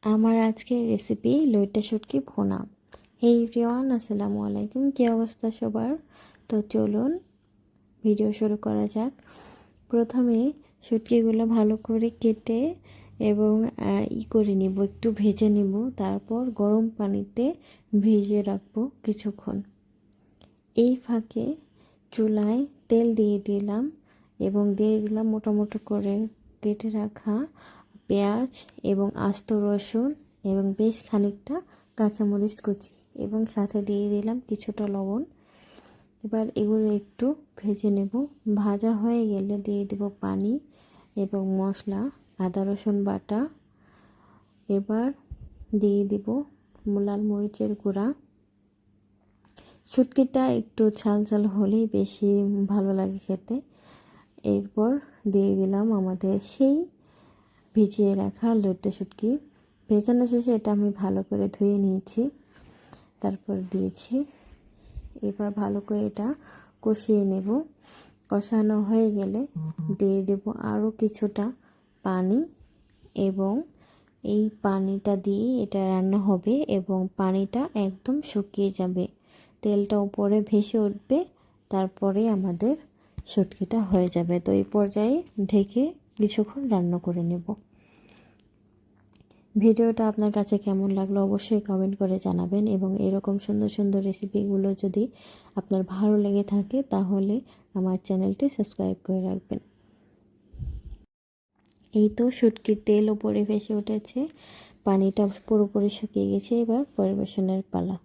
আমার আজকের রেসিপি লইট্টা শুটকি ভুনা। হে এভরিওয়ান, আসসালামু আলাইকুম। কী অবস্থা সবার? তো চলুন ভিডিও শুরু করা যাক। প্রথমে শুটকিগুলো ভালো করে কেটে এবং করে নিব, একটু ভেজে নিব। তারপর গরম পানিতে ভিজিয়ে রাখবো কিছুক্ষণ। এই ফাঁকে চুলায় তেল দিয়ে দিলাম এবং দিয়ে দিলাম মোটা মোটা করে কেটে রাখা পেঁয়াজ এবং আস্ত রসুন এবং বেশ খানিকটা কাঁচামরিচ কুচি এবং সাথে দিয়ে দিলাম কিছুটা লবণ। এবার এগুলো একটু ভেজে নেব। ভাজা হয়ে গেলে দিয়ে দেব পানি এবং মশলা, আদা রসুন বাটা। এবার দিয়ে দিব লাল মরিচের গুঁড়া। শুটকিটা একটু ঝাল ঝাল হলেই বেশি ভালো লাগে খেতে। এরপর দিয়ে দিলাম আমাদের সেই ভিজিয়ে রাখা লইট্টা শুটকি। ভেজানো শেষে এটা আমি ভালো করে ধুয়ে নিয়েছি, তারপর দিয়েছি। এবার ভালো করে এটা কষিয়ে নেব। কষানো হয়ে গেলে দিয়ে দেব আরও কিছুটা পানি এবং এই পানিটা দিয়ে এটা রান্না হবে এবং পানিটা একদম শুকিয়ে যাবে, তেলটা উপরে ভেসে উঠবে। তারপরে আমাদের শুটকিটা হয়ে যাবে। তো এই পর্যায়ে ঢেকে কিছুক্ষণ রান্না করে নেব। ভিডিওটা আপনার কাছে কেমন লাগলো অবশ্যই কমেন্ট করে জানাবেন এবং এরকম সুন্দর সুন্দর রেসিপিগুলো যদি আপনার ভালো লেগে থাকে তাহলে আমার চ্যানেলটি সাবস্ক্রাইব করে রাখবেন। এই তো শুটকির তেল উপরে ভেসে উঠেছে, পানিটা পুরোপুরি শুকিয়ে গেছে। এবার পরিবেশনের পালা।